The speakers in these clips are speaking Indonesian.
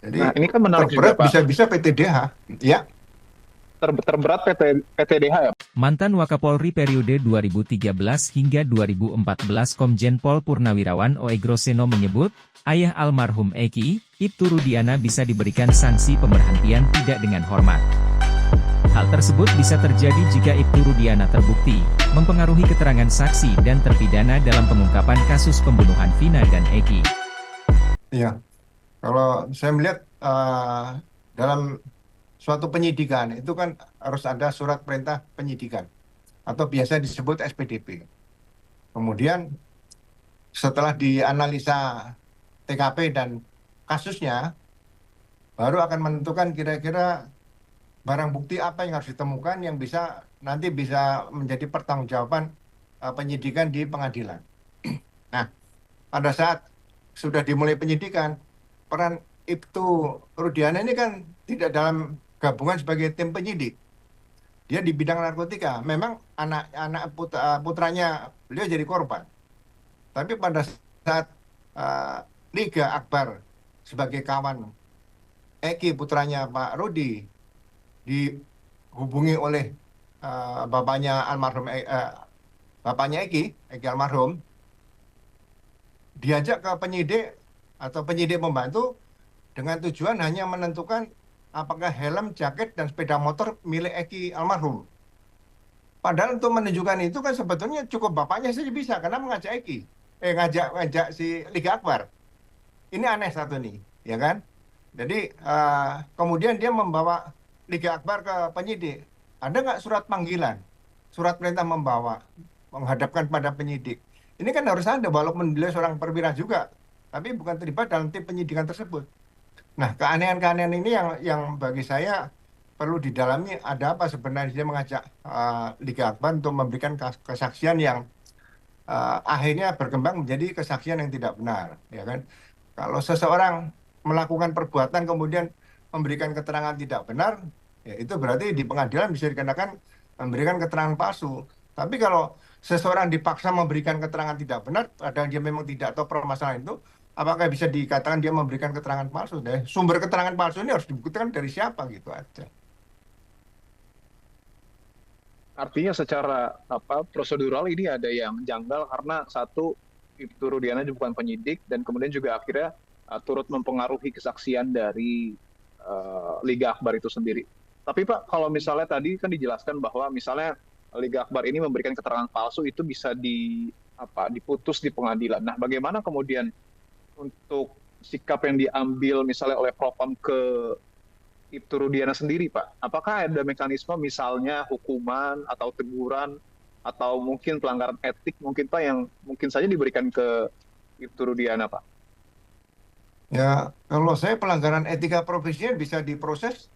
Jadi Nah, ini kan menarik juga, terberat Pak. bisa-bisa PTDH. Ya, Terberat PTDH ya. Mantan Wakapolri periode 2013 hingga 2014 Komjen Pol Purnawirawan Oegroseno menyebut, ayah almarhum Eki, Ibtu Rudiana bisa diberikan sanksi pemberhentian tidak dengan hormat. Hal tersebut bisa terjadi jika Ibtu Rudiana terbukti, mempengaruhi keterangan saksi dan terpidana dalam pengungkapan kasus pembunuhan Vina dan Eki. ya. Kalau saya melihat dalam suatu penyidikan itu kan harus ada surat perintah penyidikan atau biasa disebut SPDP. Kemudian setelah dianalisa TKP dan kasusnya, baru akan menentukan kira-kira barang bukti apa yang harus ditemukan yang bisa nanti bisa menjadi pertanggungjawaban penyidikan di pengadilan. Nah, pada saat sudah dimulai penyidikan, peran Ibtu Rudiana ini kan tidak dalam gabungan sebagai tim penyidik. Dia di bidang narkotika. Memang anak-anak putranya beliau jadi korban. Tapi pada saat uh, Liga Akbar sebagai kawan Eki putranya Pak Rudi dihubungi oleh bapaknya almarhum bapaknya Eki almarhum, diajak ke penyidik atau penyidik membantu dengan tujuan hanya menentukan apakah helm, jaket, dan sepeda motor milik Eki almarhum. Padahal untuk menunjukkan itu kan sebetulnya cukup bapaknya saja bisa karena mengajak Eki, ngajak si Liga Akbar. Ini aneh satu nih, ya kan? Jadi kemudian dia membawa Liga Akbar ke penyidik. Ada nggak surat panggilan, surat perintah membawa, menghadapkan pada penyidik? Ini kan harus ada, walaupun beliau seorang perwira juga, tapi bukan terlibat dalam tim penyidikan tersebut. Nah, keanehan-keanehan ini yang bagi saya perlu didalami. Ada apa sebenarnya dia mengajak Liga Akbar untuk memberikan kesaksian yang akhirnya berkembang menjadi kesaksian yang tidak benar, ya kan? Kalau seseorang melakukan perbuatan kemudian memberikan keterangan tidak benar, ya itu berarti di pengadilan bisa dikenakan memberikan keterangan palsu. Tapi kalau seseorang dipaksa memberikan keterangan tidak benar, padahal dia memang tidak tahu permasalahan itu, apakah bisa dikatakan dia memberikan keterangan palsu? Deh, sumber keterangan palsu ini harus dibuktikan dari siapa gitu aja. Artinya secara apa prosedural ini ada yang janggal karena satu Ibtu Rudiana juga bukan penyidik dan kemudian juga akhirnya turut mempengaruhi kesaksian dari Liga Akbar itu sendiri. Tapi Pak, kalau misalnya tadi kan dijelaskan bahwa misalnya Liga Akbar ini memberikan keterangan palsu itu bisa diputus di pengadilan. Nah, bagaimana kemudian untuk sikap yang diambil misalnya oleh Propam ke Ibtu Rudiana sendiri, Pak? Apakah ada mekanisme misalnya hukuman atau teguran atau mungkin pelanggaran etik mungkin Pak yang mungkin saja diberikan ke Ibtu Rudiana, Pak? Ya, kalau saya pelanggaran etika profesinya bisa diproses,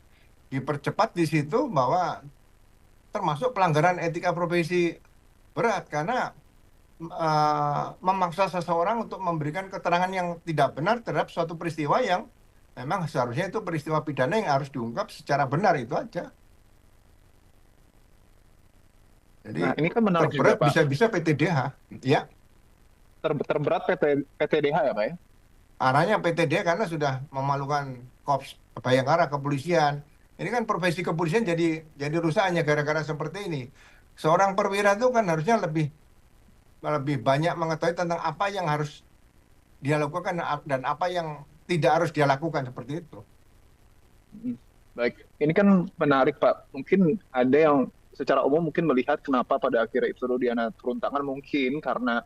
dipercepat di situ bahwa termasuk pelanggaran etika profesi berat karena memaksa seseorang untuk memberikan keterangan yang tidak benar terhadap suatu peristiwa yang memang seharusnya itu peristiwa pidana yang harus diungkap secara benar itu aja. Jadi Nah, ini kan menarik juga, terberat Pak. bisa-bisa PTDH. Ya, Terberat PTDH ya, Pak ya? arahnya PTDH karena sudah memalukan Korps Bayangkara kepolisian. Ini kan profesi kepolisian jadi rusaknya gara-gara seperti ini. Seorang perwira itu kan harusnya lebih lebih banyak mengetahui tentang apa yang harus dia lakukan dan apa yang tidak harus dia lakukan seperti itu. Mm. Baik, ini kan menarik, Pak. Mungkin ada yang secara umum mungkin melihat kenapa pada akhirnya Ibtu Rudiana turun tangan mungkin karena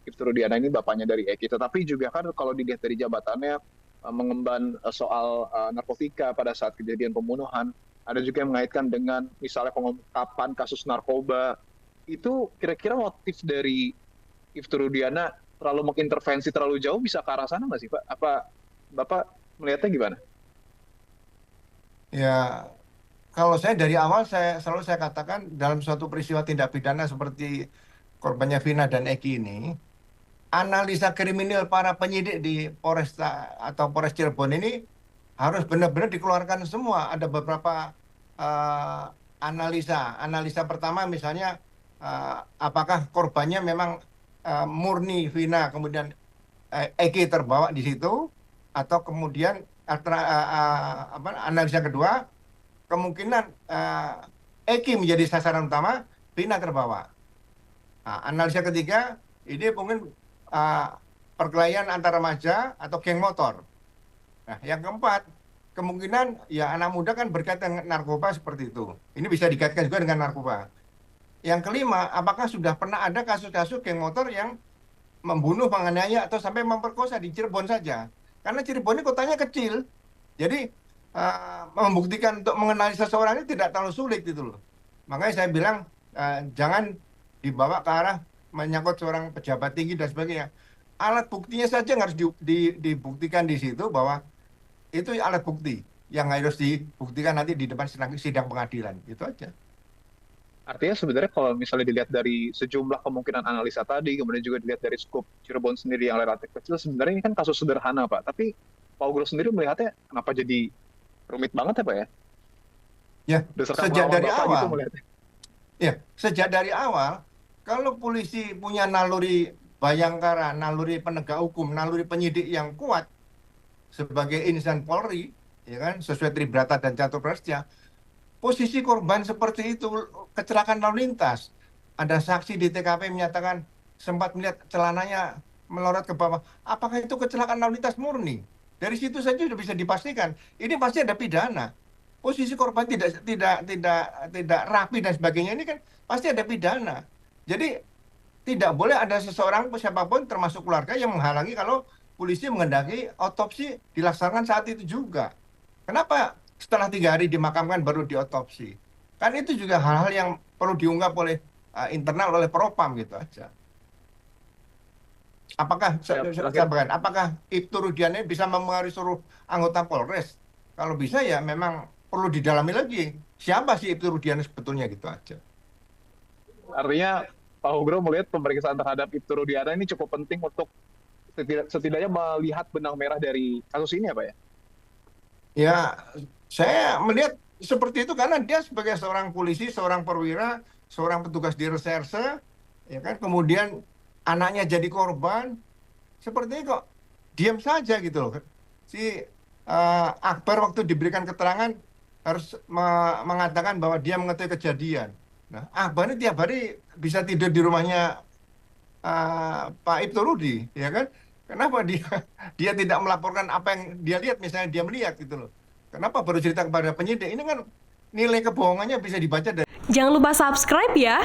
Ibtu Rudiana ini bapaknya dari Eki. Tetapi juga kan kalau dilihat dari jabatannya mengemban soal narkotika pada saat kejadian pembunuhan, ada juga yang mengaitkan dengan misalnya pengungkapan kasus narkoba. Itu kira-kira motif dari Ibtu Rudiana terlalu mengintervensi terlalu jauh bisa ke arah sana nggak sih, Pak? Apa Bapak melihatnya gimana? Ya, kalau saya dari awal saya selalu katakan dalam suatu peristiwa tindak pidana seperti korbannya Vina dan Eki ini, analisa kriminal para penyidik di Polresta atau Polres Cirebon ini harus benar-benar dikeluarkan semua. Ada beberapa eh, analisa pertama misalnya apakah korbannya memang murni Vina kemudian Eki terbawa di situ atau kemudian analisa kedua, kemungkinan Eki menjadi sasaran utama, Vina terbawa. Nah, analisa ketiga, ini mungkin perkelahian antara remaja atau geng motor. Nah, yang keempat, kemungkinan ya anak muda kan berkaitan dengan narkoba seperti itu. Ini bisa dikaitkan juga dengan narkoba. Yang kelima, apakah sudah pernah ada kasus-kasus geng motor yang membunuh, menganiaya, atau sampai memperkosa di Cirebon saja? Karena Cirebon ini kotanya kecil, jadi membuktikan untuk mengenali seseorang ini tidak terlalu sulit gitu loh. Makanya saya bilang jangan dibawa ke arah menyangkut seorang pejabat tinggi dan sebagainya. Alat buktinya saja yang harus dibuktikan di situ, bahwa itu alat bukti yang harus dibuktikan nanti di depan sidang pengadilan. Itu aja. Artinya sebenarnya kalau misalnya dilihat dari sejumlah kemungkinan analisa tadi, kemudian juga dilihat dari skop Cirebon sendiri yang relatif kecil, sebenarnya ini kan kasus sederhana, Pak. Tapi Pak Ugro sendiri melihatnya kenapa jadi rumit banget ya, Pak ya? Ya, Berdasarkan sejak pengalaman dari Bapak awal. gitu melihatnya. Ya, sejak dari awal, kalau polisi punya naluri bayangkara, naluri penegak hukum, naluri penyidik yang kuat sebagai insan Polri, ya kan, sesuai Tribrata dan Catur Prasetya, posisi korban seperti itu, kecelakaan lalu lintas, ada saksi di TKP menyatakan sempat melihat celananya melorot ke bawah. Apakah itu kecelakaan lalu lintas murni? Dari situ saja sudah bisa dipastikan. Ini pasti ada pidana. Posisi korban tidak rapi dan sebagainya, ini kan pasti ada pidana. Jadi tidak boleh ada seseorang siapapun termasuk keluarga yang menghalangi kalau polisi menghendaki otopsi dilaksanakan saat itu juga. Kenapa setelah 3 hari dimakamkan baru diotopsi? Kan itu juga hal-hal yang perlu diungkap oleh internal, oleh Propam gitu aja. Apakah apakah Ibtu Rudiana bisa mempengaruhi seluruh anggota Polres? Kalau bisa ya memang perlu didalami lagi. Siapa sih Ibtu Rudiana sebetulnya, gitu aja. Artinya Pak Ugro melihat pemeriksaan terhadap Ibtu Rudiana ini cukup penting untuk setidaknya melihat benang merah dari kasus ini ya, Pak ya? Ya, saya melihat seperti itu karena dia sebagai seorang polisi, seorang perwira, seorang petugas di reserse, ya kan, kemudian anaknya jadi korban, sepertinya kok diam saja gitu loh. Si Akbar waktu diberikan keterangan harus mengatakan bahwa dia mengetahui kejadian. Nah, Akbar ini tiap hari bisa tidur di rumahnya Pak Ibtu Rudi, ya kan? Kenapa dia tidak melaporkan apa yang dia lihat, misalnya dia melihat gitu loh. Kenapa baru cerita kepada penyidik? Ini kan nilai kebohongannya bisa dibaca dari... Jangan lupa subscribe ya.